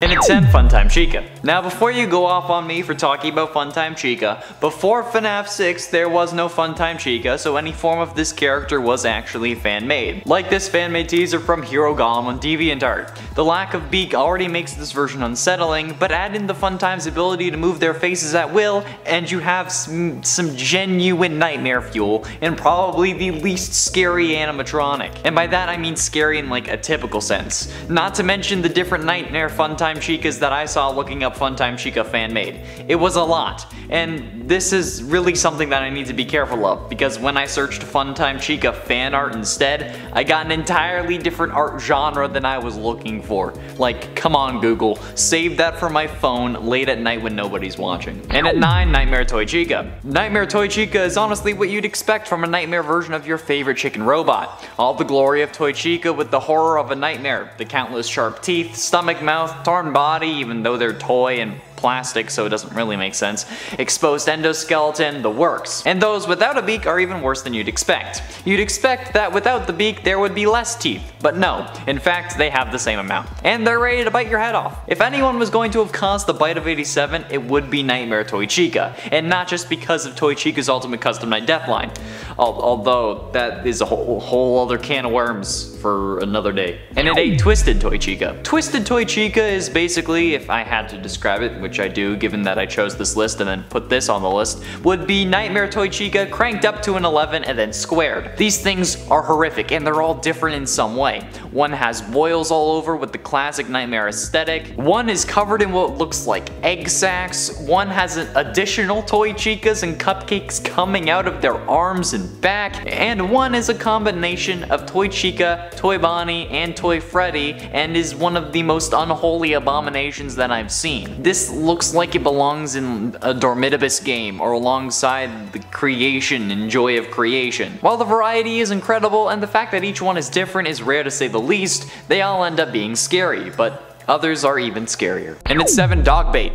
And it's 10 Funtime Chica. Now before you go off on me for talking about Funtime Chica, before FNAF 6 there was no Funtime Chica, so any form of this character was actually fan-made. Like this fan-made teaser from Hero Golem on DeviantArt. The lack of beak already makes this version unsettling, but add in the Funtime's ability to move their faces at will, and you have some genuine nightmare fuel, and probably the least scary animatronic. And by that I mean scary in like a typical sense. Not to mention the different nightmare Funtime Chicas that I saw looking up Funtime Chica fan-made. It was a lot, and this is really something that I need to be careful of, because when I searched Funtime Chica fan art instead, I got an entirely different art genre than I was looking for. Like, come on Google, save that for my phone late at night when nobody's watching. And at 9, Nightmare Toy Chica. Nightmare Toy Chica is honestly what you'd expect from a nightmare version of your favorite chicken robot. All the glory of Toy Chica with the horror of a nightmare, the countless sharp teeth, stomach, mouth, torn body, even though they're toy and plastic so it doesn't really make sense, exposed endoskeleton, the works. And those without a beak are even worse than you'd expect. You'd expect that without the beak there would be less teeth, but no, in fact they have the same amount. And they're ready to bite your head off. If anyone was going to have caused the bite of 87, it would be Nightmare Toy Chica, and not just because of Toy Chica's Ultimate Custom Night Deathline. Although that is a whole other can of worms for another day. And at 8, Twisted Toy Chica. Twisted Toy Chica is basically, if I had to describe it, which I do given that I chose this list and then put this on the list, would be Nightmare Toy Chica cranked up to an 11 and then squared. These things are horrific and they're all different in some way. One has boils all over with the classic nightmare aesthetic. One is covered in what looks like egg sacs. One has additional Toy Chicas and cupcakes coming out of their arms and back. And one is a combination of Toy Chica, Toy Bonnie, and Toy Freddy, and is one of the most unholy abominations that I've seen. This looks like it belongs in a Dormitibus game or alongside the creation and joy of creation. While the variety is incredible and the fact that each one is different is rare to say the least, they all end up being scary, but others are even scarier. And it's 7, Dog Bait.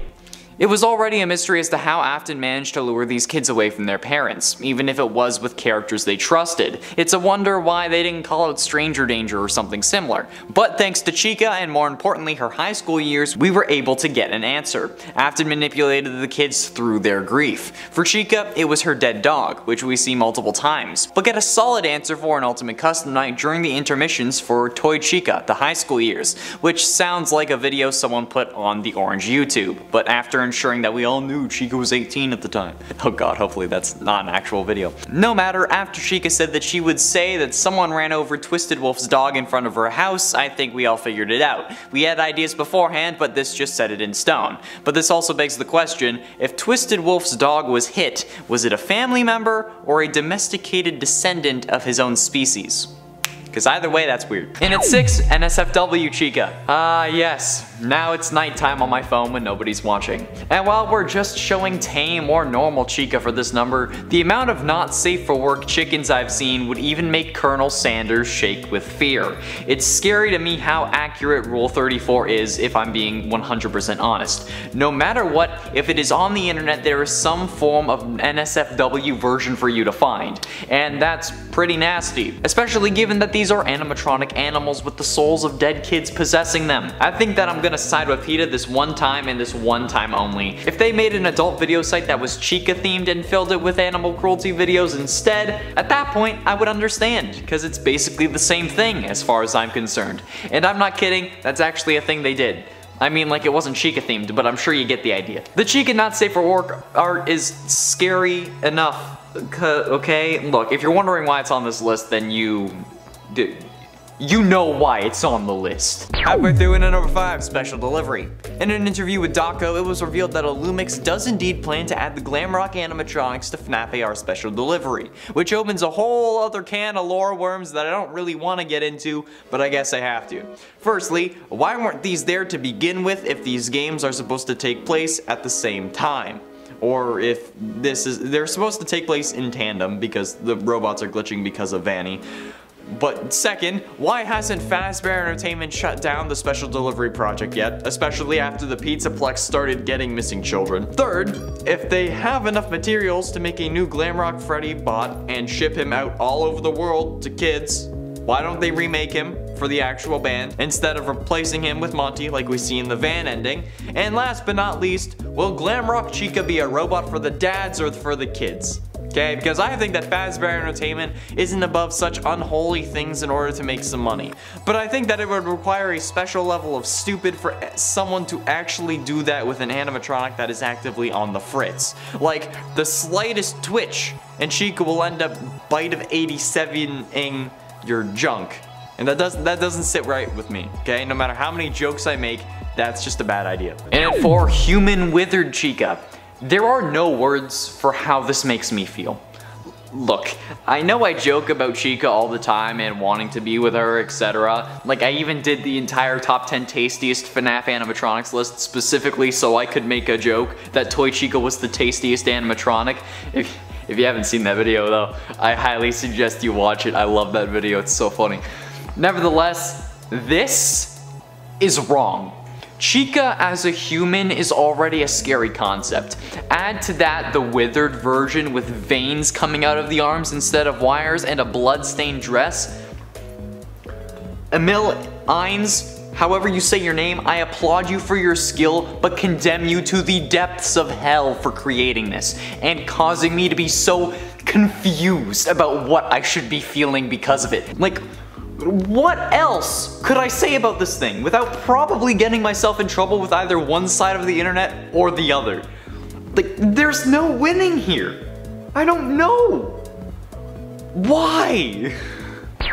It was already a mystery as to how Afton managed to lure these kids away from their parents, even if it was with characters they trusted. It's a wonder why they didn't call it Stranger Danger or something similar. But thanks to Chica, and more importantly her high school years, we were able to get an answer. Afton manipulated the kids through their grief. For Chica, it was her dead dog, which we see multiple times, but get a solid answer for an Ultimate Custom Night during the intermissions for Toy Chica, the high school years, which sounds like a video someone put on the Orange YouTube, but after ensuring that we all knew Chica was 18 at the time. Oh god, hopefully that's not an actual video. No matter, after Chica said that she would say that someone ran over Twisted Wolf's dog in front of her house, I think we all figured it out. We had ideas beforehand, but this just set it in stone. But this also begs the question, if Twisted Wolf's dog was hit, was it a family member or a domesticated descendant of his own species? Because either way, that's weird. And at 6, NSFW Chica. Yes. Now it's nighttime on my phone when nobody's watching. And while we're just showing tame or normal Chica for this number, the amount of not safe for work chickens I've seen would even make Colonel Sanders shake with fear. It's scary to me how accurate Rule 34 is, if I'm being 100% honest. No matter what, if it is on the internet, there is some form of NSFW version for you to find. And that's pretty nasty. Especially given that these are animatronic animals with the souls of dead kids possessing them. I think that I'm gonna side with PETA this one time and this one time only. If they made an adult video site that was Chica themed and filled it with animal cruelty videos instead, at that point I would understand, because it's basically the same thing as far as I'm concerned. And I'm not kidding, that's actually a thing they did. I mean, like, it wasn't Chica themed, but I'm sure you get the idea. The Chica not safe for work art is scary enough, okay? Look, if you're wondering why it's on this list, then you know why it's on the list. Halfway through in at number 5, Special Delivery. In an interview with Daco, it was revealed that Illumix does indeed plan to add the glam rock animatronics to FNAF AR Special Delivery, which opens a whole other can of lore worms that I don't really want to get into, but I guess I have to. Firstly, why weren't these there to begin with if these games are supposed to take place at the same time? Or if they're supposed to take place in tandem because the robots are glitching because of Vanny. But second, why hasn't Fazbear Entertainment shut down the Special Delivery project yet, especially after the Pizzaplex started getting missing children? Third, if they have enough materials to make a new Glamrock Freddy bot and ship him out all over the world to kids, Why don't they remake him for the actual band instead of replacing him with Monty like we see in the van ending? And last but not least, will Glamrock Chica be a robot for the dads or for the kids? Okay, because I think that Fazbear Entertainment isn't above such unholy things in order to make some money. But I think that it would require a special level of stupid for someone to actually do that with an animatronic that is actively on the fritz. Like, the slightest twitch, and Chica will end up bite of 87ing your junk. And that doesn't sit right with me, okay? No matter how many jokes I make, that's just a bad idea. And for human withered Chica, there are no words for how this makes me feel. Look, I know I joke about Chica all the time and wanting to be with her, etc. Like, I even did the entire top 10 tastiest FNAF animatronics list specifically so I could make a joke that Toy Chica was the tastiest animatronic. If you haven't seen that video though, I highly suggest you watch it. I love that video, it's so funny. Nevertheless, this is wrong. Chica as a human is already a scary concept. Add to that the withered version with veins coming out of the arms instead of wires and a blood-stained dress. Emil Ines, however you say your name, I applaud you for your skill, but condemn you to the depths of hell for creating this and causing me to be so confused about what I should be feeling because of it. Like, what else could I say about this thing without probably getting myself in trouble with either one side of the internet or the other? Like, there's no winning here. I don't know. Why?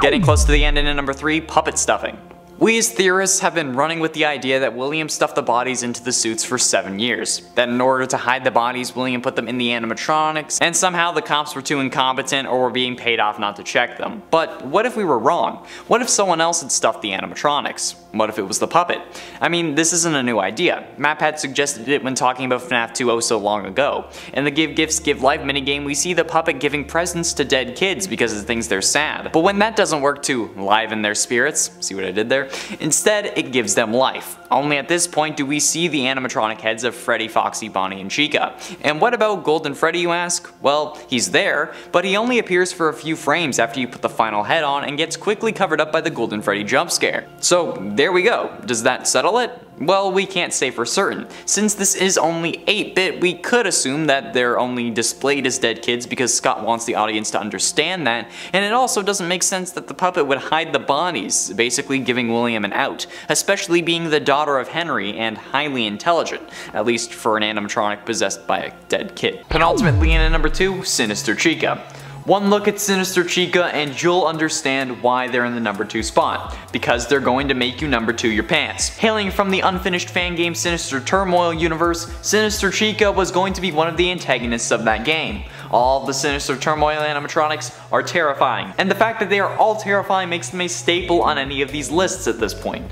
Getting close to the end, and in number 3, puppet stuffing. We as theorists have been running with the idea that William stuffed the bodies into the suits for 7 years. That in order to hide the bodies, William put them in the animatronics, and somehow the cops were too incompetent or were being paid off not to check them. But what if we were wrong? What if someone else had stuffed the animatronics? What if it was the puppet? I mean, this isn't a new idea. Map had suggested it when talking about FNAF 2 oh so long ago. In the Give Gifts Give Life minigame, we see the puppet giving presents to dead kids because it thinks they're sad. But when that doesn't work to liven their spirits, see what I did there? Instead, it gives them life. Only at this point do we see the animatronic heads of Freddy, Foxy, Bonnie, and Chica. And what about Golden Freddy, you ask? Well, he's there, but he only appears for a few frames after you put the final head on and gets quickly covered up by the Golden Freddy jump scare. So there we go. Does that settle it? Well, we can't say for certain. Since this is only 8-bit, we could assume that they're only displayed as dead kids because Scott wants the audience to understand that, and it also doesn't make sense that the puppet would hide the bodies, basically giving William an out, especially being the daughter of Henry and highly intelligent, at least for an animatronic possessed by a dead kid. Penultimately, in at number 2, Sinister Chica. One look at Sinister Chica and you'll understand why they're in the number 2 spot. Because they're going to make you number 2 your pants. Hailing from the unfinished fan game Sinister Turmoil universe, Sinister Chica was going to be one of the antagonists of that game. All the Sinister Turmoil animatronics are terrifying, and the fact that they are all terrifying makes them a staple on any of these lists at this point,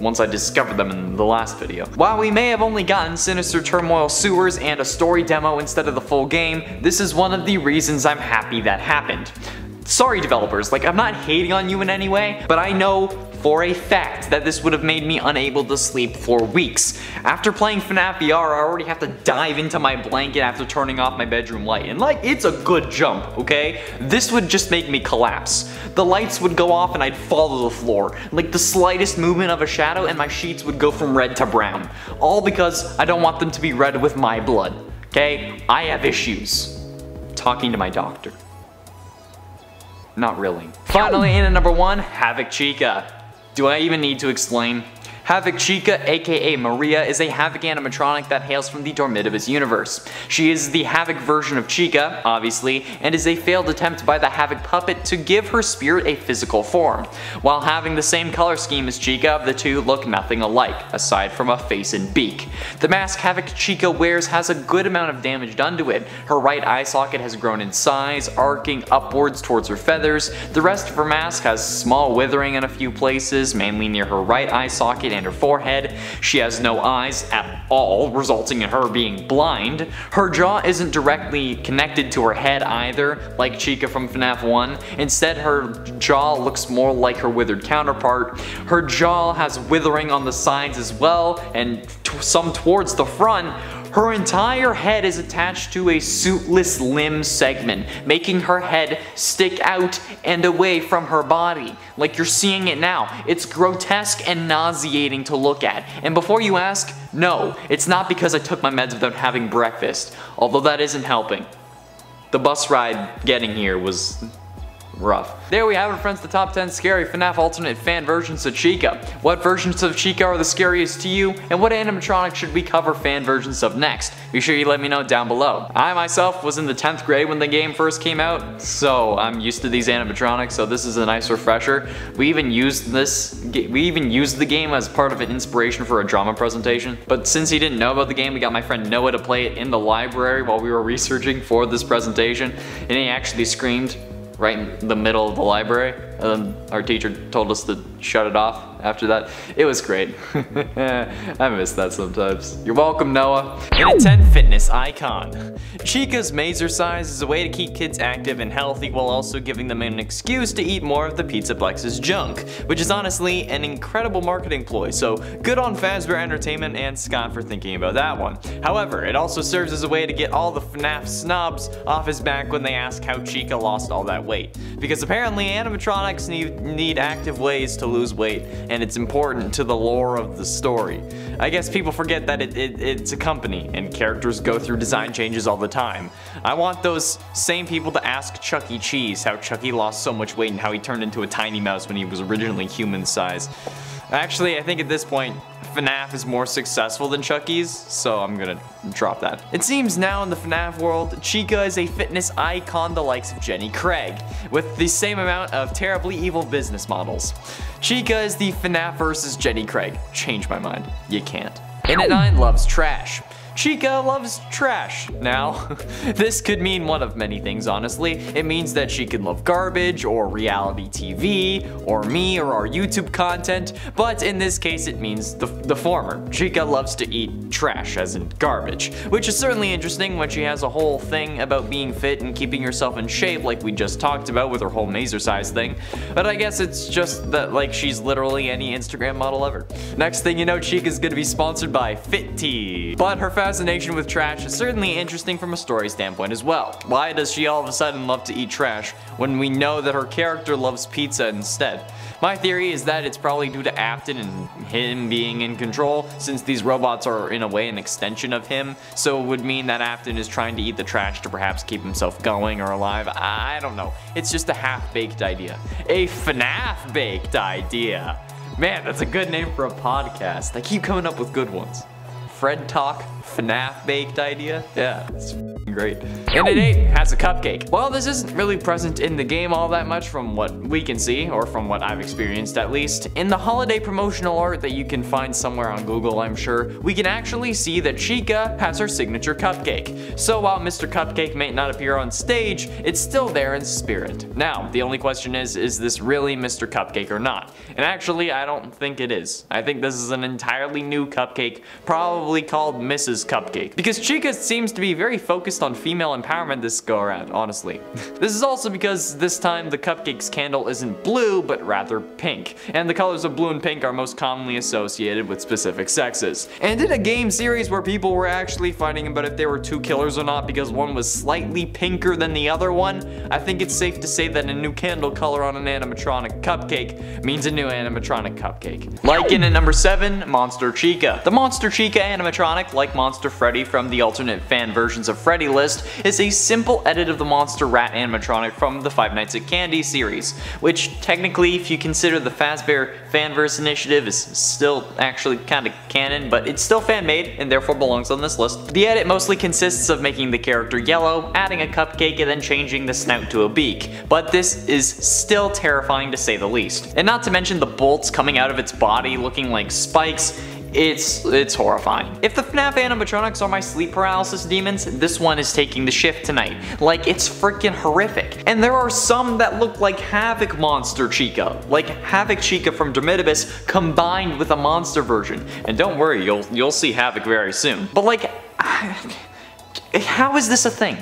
once I discovered them in the last video. While we may have only gotten Sinister Turmoil sewers and a story demo instead of the full game, this is one of the reasons I'm happy that happened. Sorry developers, like I'm not hating on you in any way, but I know for a fact that this would have made me unable to sleep for weeks. After playing FNAF VR, I already have to dive into my blanket after turning off my bedroom light, and like, it's a good jump, okay? This would just make me collapse. The lights would go off and I'd fall to the floor. Like the slightest movement of a shadow and my sheets would go from red to brown. All because I don't want them to be red with my blood, okay? I have issues. Talking to my doctor. Not really. Finally, in at number 1, HAVOC Chica. Do I even need to explain? HAVOC Chica, aka Maria, is a HAVOC animatronic that hails from the Dormitivus universe. She is the HAVOC version of Chica, obviously, and is a failed attempt by the HAVOC puppet to give her spirit a physical form. While having the same color scheme as Chica, the two look nothing alike, aside from a face and beak. The mask HAVOC Chica wears has a good amount of damage done to it. Her right eye socket has grown in size, arcing upwards towards her feathers. The rest of her mask has small withering in a few places, mainly near her right eye socket and her forehead. She has no eyes at all, resulting in her being blind. Her jaw isn't directly connected to her head either, like Chica from FNAF 1. Instead, her jaw looks more like her withered counterpart. Her jaw has withering on the sides as well, and some towards the front. Her entire head is attached to a suitless limb segment, making her head stick out and away from her body, like you're seeing it now. It's grotesque and nauseating to look at. And before you ask, no, it's not because I took my meds without having breakfast, although that isn't helping. The bus ride getting here was rough. There we have it, friends, the top 10 scary FNAF alternate fan versions of Chica. What versions of Chica are the scariest to you, and what animatronic should we cover fan versions of next? Be sure you let me know down below. I myself was in the 10th grade when the game first came out, so I'm used to these animatronics, so this is a nice refresher. We even used the game as part of an inspiration for a drama presentation, but since he didn't know about the game, we got my friend Noah to play it in the library while we were researching for this presentation, and he actually screamed right in the middle of the library, and then our teacher told us to shut it off after that. It was great. I miss that sometimes. You're welcome, Noah. In a 10 fitness icon. Chica's Mazercise is a way to keep kids active and healthy while also giving them an excuse to eat more of the Pizzaplex's junk, which is honestly an incredible marketing ploy, so good on Fazbear Entertainment and Scott for thinking about that one. However, it also serves as a way to get all the FNAF snobs off his back when they ask how Chica lost all that weight. Because apparently animatronics need active ways to lose weight, and it's important to the lore of the story. I guess people forget that it's a company, and characters go through design changes all the time. I want those same people to ask Chuck E. Cheese how Chucky lost so much weight and how he turned into a tiny mouse when he was originally human size. Actually, I think at this point, FNAF is more successful than Chucky's, so I'm gonna drop that. It seems now in the FNAF world, Chica is a fitness icon the likes of Jenny Craig, with the same amount of terribly evil business models. Chica is the FNAF versus Jenny Craig. Change my mind. You can't. In9 loves trash. Chica loves trash. Now, this could mean one of many things, honestly. It means that she could love garbage, or reality TV, or me, or our YouTube content, but in this case it means the former. Chica loves to eat trash, as in garbage, which is certainly interesting when she has a whole thing about being fit and keeping herself in shape like we just talked about with her whole Mazercise thing, but I guess it's just that like she's literally any Instagram model ever. Next thing you know, Chica's gonna be sponsored by Fit Tea, but her fascination with trash is certainly interesting from a story standpoint as well. Why does she all of a sudden love to eat trash when we know that her character loves pizza instead? My theory is that it's probably due to Afton and him being in control, since these robots are in a way an extension of him, so it would mean that Afton is trying to eat the trash to perhaps keep himself going or alive. I don't know. It's just a half-baked idea. A FNAF-baked idea. Man, that's a good name for a podcast. I keep coming up with good ones. Fred Talk FNAF baked idea? Yeah, it's great. And at 8 has a cupcake. While this isn't really present in the game all that much from what we can see, or from what I've experienced at least, in the holiday promotional art that you can find somewhere on Google, I'm sure, we can actually see that Chica has her signature cupcake. So while Mr. Cupcake may not appear on stage, it's still there in spirit. Now, the only question is this really Mr. Cupcake or not? And actually, I don't think it is. I think this is an entirely new cupcake, probably called Mrs. Cupcake. Because Chica seems to be very focused on female empowerment this go around, honestly. This is also because this time the cupcake's candle isn't blue, but rather pink. And the colors of blue and pink are most commonly associated with specific sexes. And in a game series where people were actually fighting about if there were two killers or not because one was slightly pinker than the other one, I think it's safe to say that a new candle color on an animatronic cupcake means a new animatronic cupcake. Like in at number 7, Monster Chica. The Monster Chica animatronic, like Monster Freddy from the alternate fan versions of Freddy list, is a simple edit of the Monster Rat animatronic from the Five Nights at Candy series, which technically, if you consider the Fazbear Fanverse initiative, is still actually kinda canon, but it's still fan-made and therefore belongs on this list. The edit mostly consists of making the character yellow, adding a cupcake, and then changing the snout to a beak, but this is still terrifying to say the least. And not to mention the bolts coming out of its body looking like spikes. It's horrifying. If the FNAF animatronics are my sleep paralysis demons, this one is taking the shift tonight. Like, it's freaking horrific. And there are some that look like HAVOC Monster Chica, like HAVOC Chica from Dermitibus combined with a monster version. And don't worry, you'll see HAVOC very soon. But like, how is this a thing?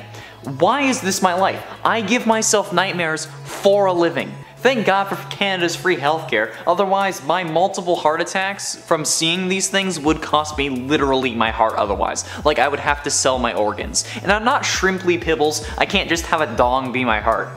Why is this my life? I give myself nightmares for a living. Thank God for Canada's free healthcare, otherwise my multiple heart attacks from seeing these things would cost me literally my heart otherwise. Like, I would have to sell my organs. And I'm not Shrimply Pibbles, I can't just have a dong be my heart.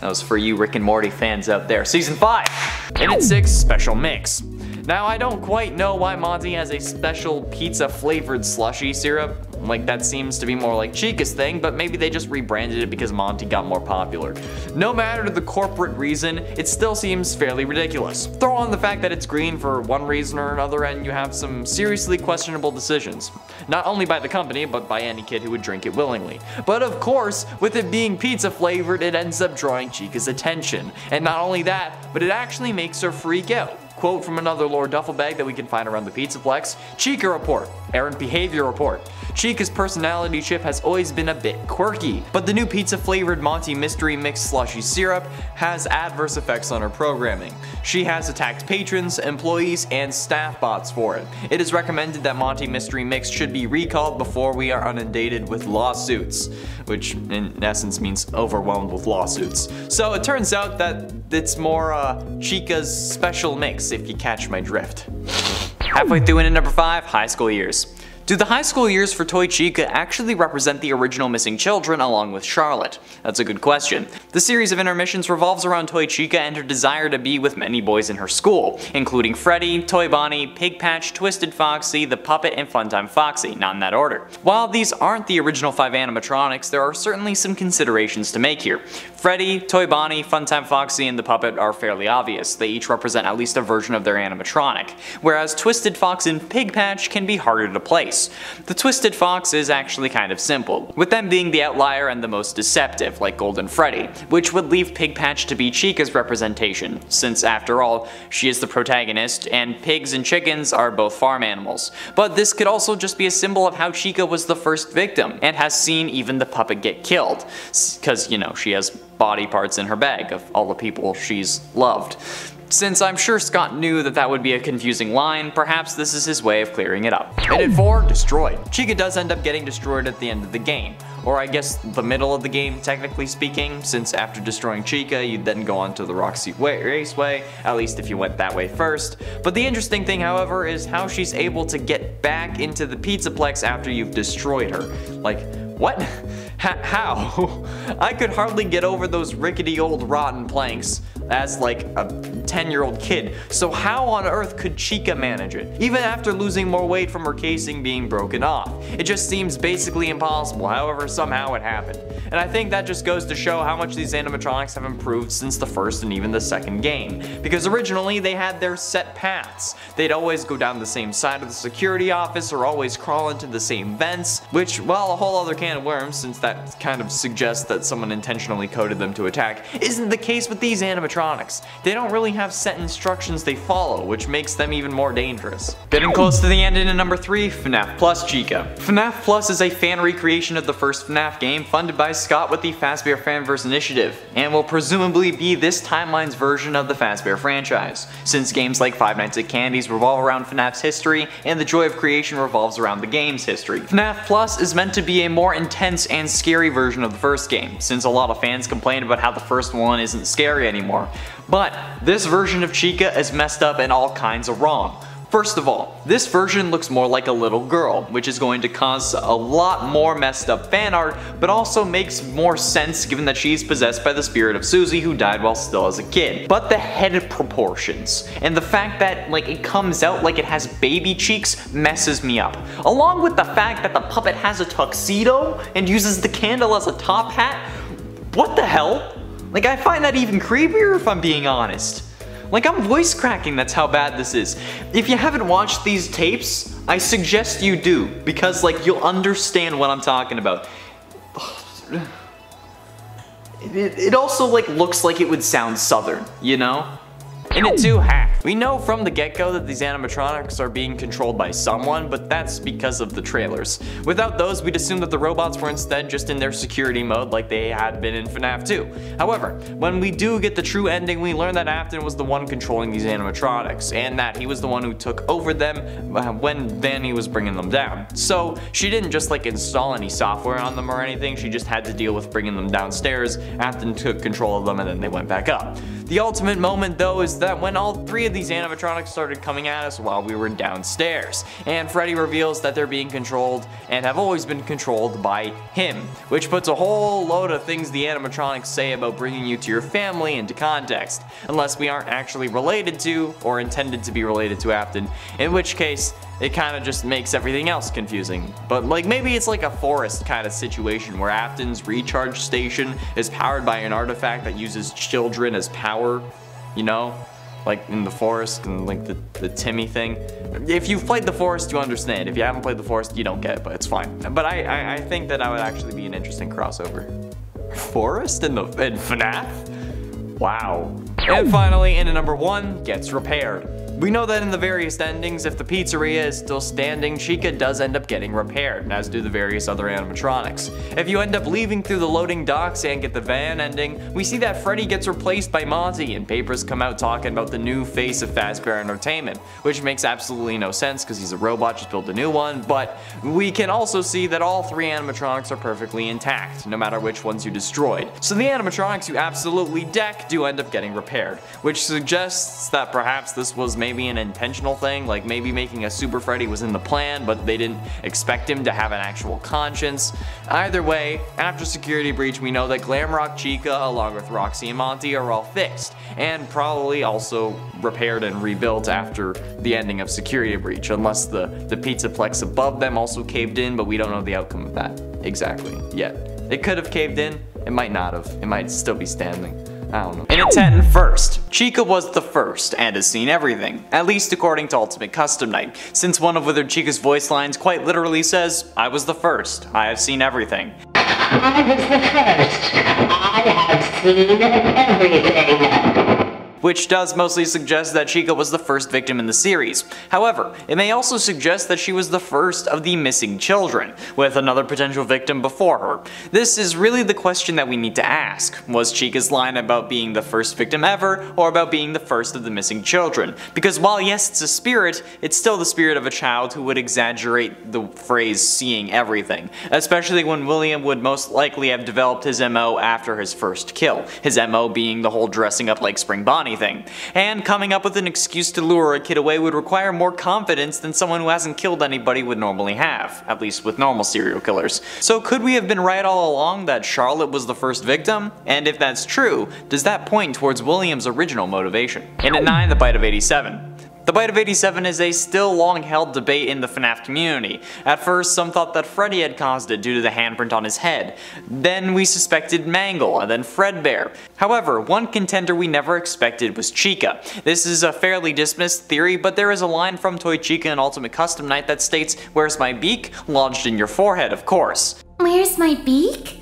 That was for you Rick and Morty fans out there. Season 5! And at 6, Special Mix. Now, I don't quite know why Monty has a special pizza flavored slushy syrup. Like, that seems to be more like Chica's thing, but maybe they just rebranded it because Monty got more popular. No matter the corporate reason, it still seems fairly ridiculous. Throw on the fact that it's green for one reason or another and you have some seriously questionable decisions. Not only by the company, but by any kid who would drink it willingly. But of course, with it being pizza flavored, it ends up drawing Chica's attention. And not only that, but it actually makes her freak out. Quote from another Lord duffel bag that we can find around the Pizzaplex: Chica report, errant behavior report. Chica's personality chip has always been a bit quirky, but the new pizza flavored Monty Mystery Mix slushy syrup has adverse effects on her programming. She has attacked patrons, employees, and staff bots for it. It is recommended that Monty Mystery Mix should be recalled before we are inundated with lawsuits, which in essence means overwhelmed with lawsuits. So it turns out that it's more Chica's special mix, if you catch my drift. Halfway through into number 5, high school years. Do the high school years for Toy Chica actually represent the original missing children along with Charlotte? That's a good question. The series of intermissions revolves around Toy Chica and her desire to be with many boys in her school, including Freddy, Toy Bonnie, Pig Patch, Twisted Foxy, the Puppet, and Funtime Foxy, not in that order. While these aren't the original 5 animatronics, there are certainly some considerations to make here. Freddy, Toy Bonnie, Funtime Foxy, and the Puppet are fairly obvious. They each represent at least a version of their animatronic, whereas Twisted Fox and Pig Patch can be harder to place. The Twisted Fox is actually kind of simple, with them being the outlier and the most deceptive, like Golden Freddy, which would leave Pig Patch to be Chica's representation, since after all, she is the protagonist, and pigs and chickens are both farm animals. But this could also just be a symbol of how Chica was the first victim, and has seen even the puppet get killed, cause you know, she has body parts in her bag of all the people she's loved. Since I'm sure Scott knew that that would be a confusing line, perhaps this is his way of clearing it up. And at 4, destroyed. Chica does end up getting destroyed at the end of the game. Or I guess the middle of the game, technically speaking, since after destroying Chica, you'd then go on to the Roxy Raceway, at least if you went that way first. But the interesting thing, however, is how she's able to get back into the Pizzaplex after you've destroyed her. Like, what? How? I could hardly get over those rickety old rotten planks as like a 10-year-old kid, so how on earth could Chica manage it? Even after losing more weight from her casing being broken off. It just seems basically impossible, however somehow it happened. And I think that just goes to show how much these animatronics have improved since the first and even the second game. Because originally they had their set paths. They'd always go down the same side of the security office or always crawl into the same vents, which, well, a whole other can of worms since that kind of suggests that someone intentionally coded them to attack, isn't the case with these animatronics. They don't really have set instructions they follow, which makes them even more dangerous. Getting close to the end into number 3, FNAF Plus Chica. FNAF Plus is a fan recreation of the first FNAF game funded by Scott with the Fazbear Fanverse initiative, and will presumably be this timeline's version of the Fazbear franchise, since games like Five Nights at Candy's revolve around FNAF's history, and the joy of creation revolves around the game's history. FNAF Plus is meant to be a more intense and scary version of the first game, since a lot of fans complained about how the first one isn't scary anymore. But this version of Chica is messed up and all kinds of wrong. First of all, this version looks more like a little girl, which is going to cause a lot more messed up fan art, but also makes more sense given that she's possessed by the spirit of Susie who died while still as a kid. But the head proportions, and the fact that like it comes out like it has baby cheeks messes me up. Along with the fact that the puppet has a tuxedo and uses the candle as a top hat. What the hell? Like, I find that even creepier if I'm being honest. Like, I'm voice cracking, that's how bad this is. If you haven't watched these tapes, I suggest you do, because like you'll understand what I'm talking about. It also like looks like it would sound southern, you know? And it too hacked. We know from the get-go that these animatronics are being controlled by someone, but that's because of the trailers. Without those, we'd assume that the robots were instead just in their security mode like they had been in FNAF 2. However, when we do get the true ending, we learn that Afton was the one controlling these animatronics, and that he was the one who took over them when Vanny was bringing them down. So she didn't just like install any software on them or anything, she just had to deal with bringing them downstairs. Afton took control of them and then they went back up. The ultimate moment though is that when all 3 of these animatronics started coming at us while we were downstairs, and Freddy reveals that they're being controlled and have always been controlled by him, which puts a whole load of things the animatronics say about bringing you to your family into context, unless we aren't actually related to or intended to be related to Afton, in which case it kind of just makes everything else confusing. But like maybe it's like a forest kind of situation where Afton's recharge station is powered by an artifact that uses children as power, you know? Like in the forest and like the Timmy thing. If you've played the forest, you understand. If you haven't played the forest, you don't get it, but it's fine. But I think that would actually be an interesting crossover. Forest in FNAF? Wow. And finally, in number 1, gets repaired. We know that in the various endings, if the pizzeria is still standing, Chica does end up getting repaired, as do the various other animatronics. If you end up leaving through the loading docks and get the van ending, we see that Freddy gets replaced by Monty, and papers come out talking about the new face of Fazbear Entertainment, which makes absolutely no sense because he's a robot, just built a new one, but we can also see that all 3 animatronics are perfectly intact, no matter which ones you destroyed. So the animatronics you absolutely deck do end up getting repaired, which suggests that perhaps this was maybe an intentional thing, like maybe making a Super Freddy was in the plan, but they didn't expect him to have an actual conscience. Either way, after Security Breach, we know that Glamrock Chica, along with Roxy and Monty, are all fixed, and probably also repaired and rebuilt after the ending of Security Breach, unless the Pizzaplex above them also caved in, but we don't know the outcome of that exactly yet. It could have caved in, it might not have, it might still be standing. I don't know. In its 10 first, Chica was the first and has seen everything, at least according to Ultimate Custom Night, since one of Withered Chica's voice lines quite literally says, "I was the first, I have seen everything." I was the first, I have seen everything. Which does mostly suggest that Chica was the first victim in the series. However, it may also suggest that she was the first of the missing children, with another potential victim before her. This is really the question that we need to ask. Was Chica's line about being the first victim ever, or about being the first of the missing children? Because while yes, it's a spirit, it's still the spirit of a child who would exaggerate the phrase seeing everything, especially when William would most likely have developed his MO after his first kill, his MO being the whole dressing up like Spring Bonnie thing. And coming up with an excuse to lure a kid away would require more confidence than someone who hasn't killed anybody would normally have, at least with normal serial killers. So could we have been right all along that Charlotte was the first victim? And if that's true, does that point towards William's original motivation? And at 9, the Bite of 87. The Bite of 87 is a still long-held debate in the FNAF community. At first, some thought that Freddy had caused it due to the handprint on his head. Then we suspected Mangle, and then Fredbear. However, one contender we never expected was Chica. This is a fairly dismissed theory, but there is a line from Toy Chica in Ultimate Custom Night that states, "Where's my beak?" Lodged in your forehead, of course. Where's my beak?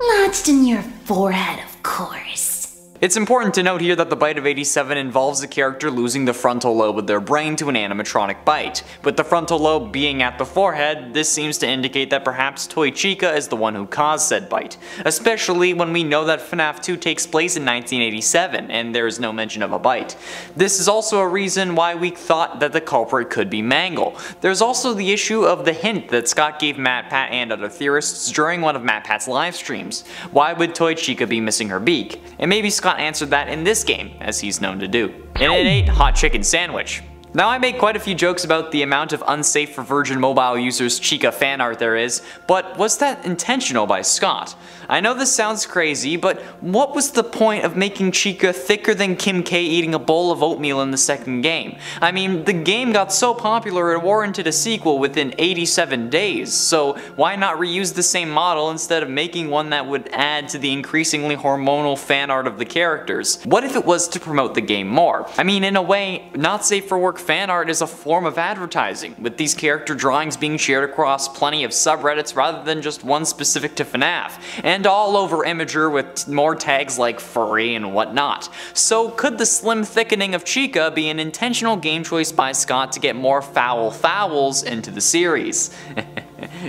Lodged in your forehead, of course. It's important to note here that the Bite of 87 involves the character losing the frontal lobe of their brain to an animatronic bite. With the frontal lobe being at the forehead, this seems to indicate that perhaps Toy Chica is the one who caused said bite, especially when we know that FNAF 2 takes place in 1987 and there is no mention of a bite. This is also a reason why we thought that the culprit could be Mangle. There's also the issue of the hint that Scott gave MatPat and other theorists during one of MatPat's live streams. Why would Toy Chica be missing her beak? And maybe Scott answered that in this game, as he's known to do. And at 8, Hot Chicken Sandwich. Now I make quite a few jokes about the amount of unsafe for Virgin Mobile users Chica fan art there is, but was that intentional by Scott? I know this sounds crazy, but what was the point of making Chica thicker than Kim K eating a bowl of oatmeal in the second game? I mean, the game got so popular it warranted a sequel within 87 days, so why not reuse the same model instead of making one that would add to the increasingly hormonal fan art of the characters? What if it was to promote the game more? I mean, in a way, not safe for work fan art is a form of advertising, with these character drawings being shared across plenty of subreddits rather than just one specific to FNAF, and all over Imager with more tags like furry and whatnot. So could the slim thickening of Chica be an intentional game choice by Scott to get more foul fouls into the series?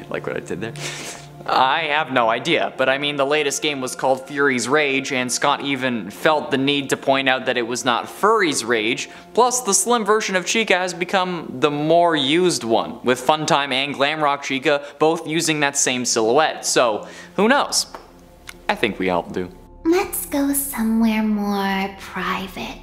Like what I did there? I have no idea, but I mean the latest game was called Fury's Rage, and Scott even felt the need to point out that it was not Furry's Rage, plus the slim version of Chica has become the more used one, with Funtime and Glamrock Chica both using that same silhouette, so who knows? I think we all do. Let's go somewhere more private.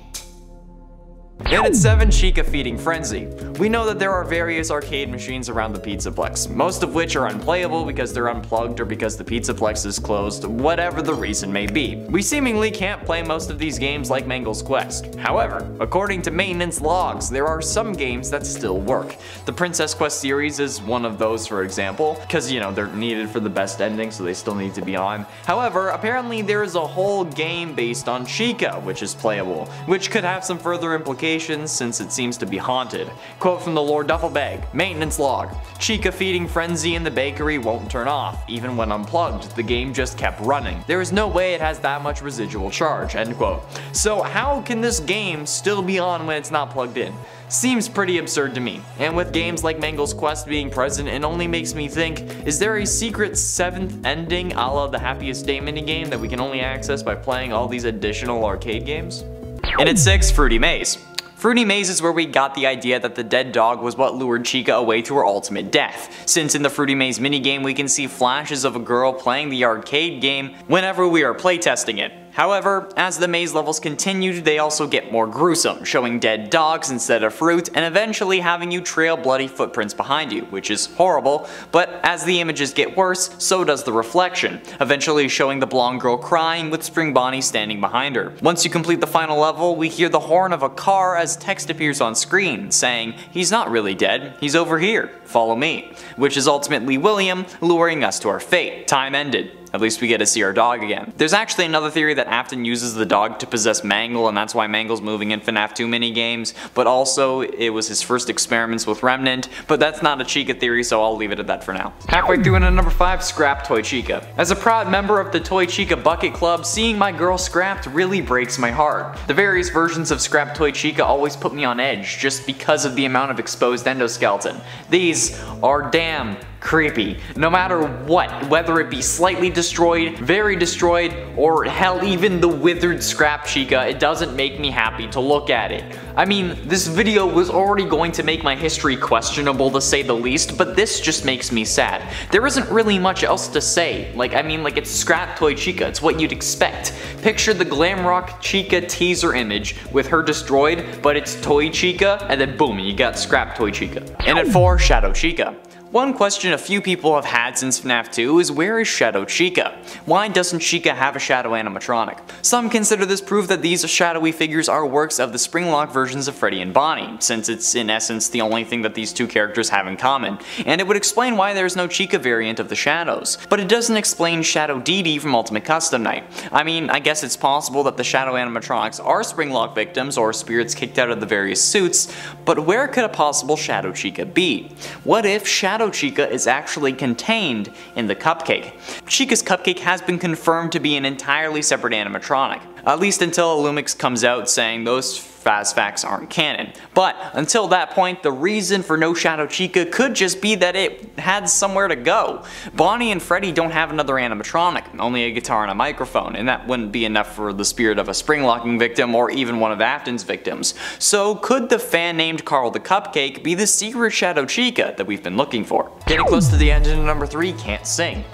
And at 7, Chica Feeding Frenzy. We know that there are various arcade machines around the Pizzaplex, most of which are unplayable because they're unplugged or because the Pizzaplex is closed, whatever the reason may be. We seemingly can't play most of these games like Mangle's Quest. However, according to maintenance logs, there are some games that still work. The Princess Quest series is one of those, for example, because you know, they're needed for the best ending, so they still need to be on. However, apparently there is a whole game based on Chica, which is playable, which could have some further implications since it seems to be haunted. Quote from the Lord Duffelbag, maintenance log, Chica Feeding Frenzy in the bakery won't turn off. Even when unplugged, the game just kept running. There is no way it has that much residual charge, end quote. So how can this game still be on when it's not plugged in? Seems pretty absurd to me. And with games like Mangle's Quest being present, it only makes me think, is there a secret 7th ending a la the Happiest Day minigame that we can only access by playing all these additional arcade games? And at 6, Fruity Maze. Fruity Maze is where we got the idea that the dead dog was what lured Chica away to her ultimate death, since in the Fruity Maze minigame we can see flashes of a girl playing the arcade game whenever we are playtesting it. However, as the maze levels continued, they also get more gruesome, showing dead dogs instead of fruit, and eventually having you trail bloody footprints behind you, which is horrible, but as the images get worse, so does the reflection, eventually showing the blonde girl crying with Spring Bonnie standing behind her. Once you complete the final level, we hear the horn of a car as text appears on screen, saying, "He's not really dead, he's over here, follow me," which is ultimately William luring us to our fate. Time ended. At least we get to see our dog again. There's actually another theory that Afton uses the dog to possess Mangle, and that's why Mangle's moving in FNAF 2 minigames, but also it was his first experiments with Remnant, but that's not a Chica theory, so I'll leave it at that for now. Halfway through, and at number 5, Scrap Toy Chica. As a proud member of the Toy Chica Bucket Club, seeing my girl scrapped really breaks my heart. The various versions of Scrap Toy Chica always put me on edge, just because of the amount of exposed endoskeleton. These are damn creepy. No matter what, whether it be slightly destroyed, very destroyed, or hell even the withered Scrap Chica, it doesn't make me happy to look at it. I mean, this video was already going to make my history questionable to say the least, but this just makes me sad. There isn't really much else to say. It's Scrap Toy Chica, it's what you'd expect. Picture the Glam Rock Chica teaser image with her destroyed, but it's Toy Chica, and then boom, you got Scrap Toy Chica. And at 4, Shadow Chica. One question a few people have had since FNAF 2 is, where is Shadow Chica? Why doesn't Chica have a shadow animatronic? Some consider this proof that these shadowy figures are works of the Springlock versions of Freddy and Bonnie, since it's in essence the only thing that these two characters have in common, and it would explain why there's no Chica variant of the Shadows. But it doesn't explain Shadow Dee Dee from Ultimate Custom Night. I mean, I guess it's possible that the shadow animatronics are Springlock victims or spirits kicked out of the various suits, but where could a possible Shadow Chica be? What if Shadow Chica is actually contained in the Cupcake? Chica's Cupcake has been confirmed to be an entirely separate animatronic, at least until Illumix comes out saying those fast facts aren't canon. But until that point, the reason for no Shadow Chica could just be that it had somewhere to go. Bonnie and Freddy don't have another animatronic, only a guitar and a microphone, and that wouldn't be enough for the spirit of a spring-locking victim or even one of Afton's victims. So could the fan named Carl the Cupcake be the secret Shadow Chica that we've been looking for? Getting close to the end, and number 3, Can't Sing.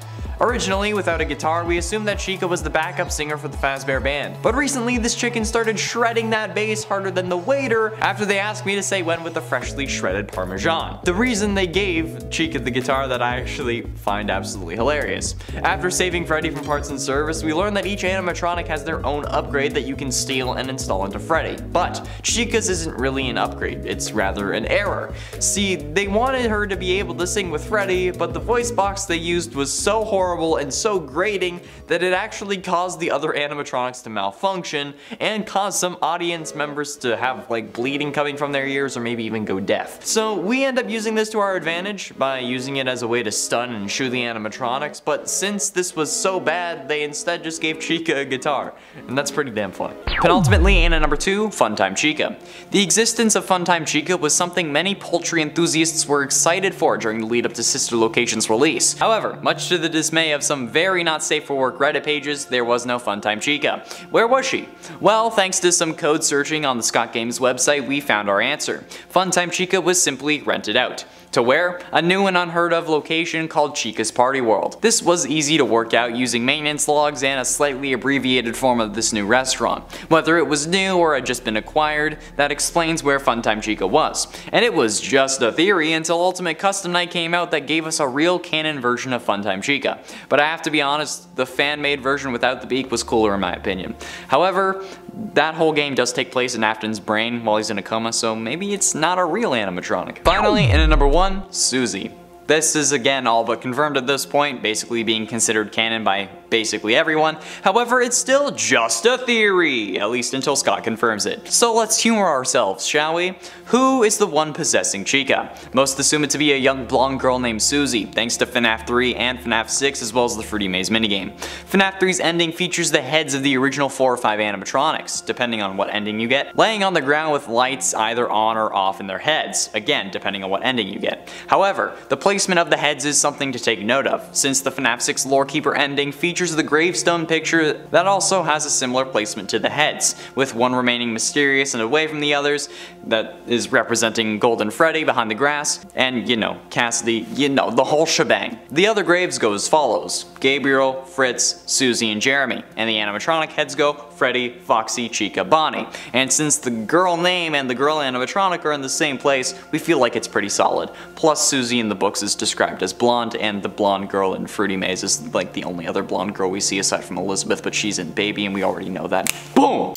Originally, without a guitar, we assumed that Chica was the backup singer for the Fazbear Band. But recently, this chicken started shredding that bass harder than the waiter after they asked me to say when with the freshly shredded Parmesan. The reason they gave Chica the guitar that I actually find absolutely hilarious. After saving Freddy from parts and service, we learned that each animatronic has their own upgrade that you can steal and install into Freddy. But Chica's isn't really an upgrade, it's rather an error. See, they wanted her to be able to sing with Freddy, but the voice box they used was so horrible and so grating that it actually caused the other animatronics to malfunction and caused some audience members to have bleeding coming from their ears or maybe even go deaf. So we end up using this to our advantage by using it as a way to stun and shoo the animatronics, but since this was so bad, they instead just gave Chica a guitar, and that's pretty damn fun. Penultimately, and at number 2, Funtime Chica. The existence of Funtime Chica was something many poultry enthusiasts were excited for during the lead up to Sister Location's release. However, much to the dismay of some very not safe for work Reddit pages, there was no Funtime Chica. Where was she? Well, thanks to some code searching on the Scott Games website, we found our answer. Funtime Chica was simply rented out. To where? A new and unheard of location called Chica's Party World. This was easy to work out using maintenance logs and a slightly abbreviated form of this new restaurant. Whether it was new or had just been acquired, that explains where Funtime Chica was. And it was just a theory until Ultimate Custom Night came out that gave us a real canon version of Funtime Chica. But I have to be honest, the fan-made version without the beak was cooler in my opinion. However, that whole game does take place in Afton's brain while he's in a coma, so maybe it's not a real animatronic. Finally, in at number 1, SUSIE. This is again all but confirmed at this point, basically being considered canon by basically everyone. However, it's still just a theory, at least until Scott confirms it. So let's humor ourselves, shall we? Who is the one possessing Chica? Most assume it to be a young blonde girl named Susie, thanks to FNAF 3 and FNAF 6 as well as the Fruity Maze minigame. FNAF 3's ending features the heads of the original 4 or 5 animatronics, depending on what ending you get, laying on the ground with lights either on or off in their heads, again depending on what ending you get. However, the placement of the heads is something to take note of, since the FNAF 6 Lorekeeper ending features the gravestone picture that also has a similar placement to the heads, with one remaining mysterious and away from the others, that is representing Golden Freddy behind the grass, and Cassidy, the whole shebang. The other graves go as follows: Gabriel, Fritz, Susie, and Jeremy, and the animatronic heads go Freddy, Foxy, Chica, Bonnie. And since the girl name and the girl animatronic are in the same place, we feel like it's pretty solid. Plus Susie in the books is described as blonde, and the blonde girl in Fruity Maze is like the only other blonde girl we see aside from Elizabeth, but she's in Baby and we already know that. Boom!